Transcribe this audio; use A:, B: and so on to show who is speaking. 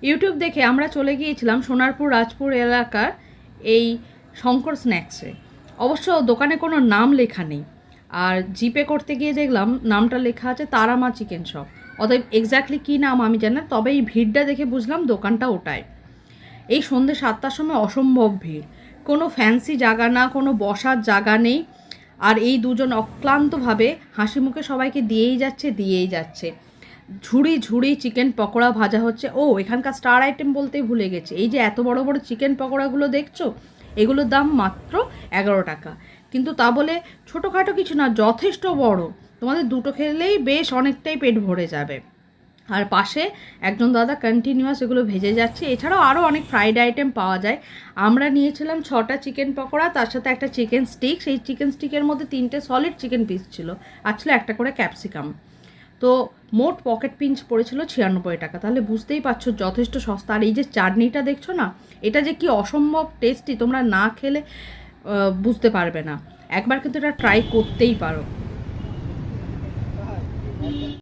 A: YouTube দেখে আমরা চলে গিয়েছিলাম সোনারপুর রাজপুর এলাকার এই শঙ্কর স্ন্যাক্সে। অবশ্য দোকানে কোনো নাম লেখা নেই, আর জিপে করতে গিয়ে দেখলাম নামটা লেখা আছে তারামা চিকেন শপ। অতএব এক্স্যাক্টলি কী নাম আমি জানি না, তবে এই ভিড়টা দেখে বুঝলাম দোকানটা ওটাই। এই সন্ধ্যে 7টার সময় অসম্ভব ভিড়, কোনো ফ্যান্সি জায়গা না, কোনো বসার জায়গা নেই। আর এই দুজন অক্লান্তভাবে হাসি মুখে সবাইকে দিয়েই যাচ্ছে। ঝুড়ি ঝুড়ি চিকেন পকোড়া ভাজা হচ্ছে। ও, এখানকার স্টার আইটেম বলতেই ভুলে গেছি, এই যে এত বড় বড় চিকেন পকোড়াগুলো দেখছো, এগুলোর দাম মাত্র 11 টাকা। কিন্তু তা বলে ছোটোখাটো কিছু না, যথেষ্ট বড়। তোমাদের দুটো খেলেই বেশ অনেকটাই পেট ভরে যাবে। আর পাশে একজন দাদা কন্টিনিউয়াস এগুলো ভেজে যাচ্ছে। এছাড়াও আরও অনেক ফ্রাইড আইটেম পাওয়া যায়। আমরা নিয়েছিলাম 6টা চিকেন পকোড়া, তার সাথে একটা চিকেন স্টিক। সেই চিকেন স্টিকের মধ্যে 3টে সলিড চিকেন পিস ছিল, আর ছিল একটা করে ক্যাপসিকাম। তো মোট পকেট পিঞ্চ পড়েছিল 96 টাকা। তাহলে বুঝতেই পারছো যথেষ্ট সস্তা। আর এই যে চাটনিটা দেখছো না, এটা যে কি অসম্ভব টেস্টি, তোমরা না খেলে বুঝতে পারবে না। একবার কিন্তু এটা ট্রাই করতেই পারো।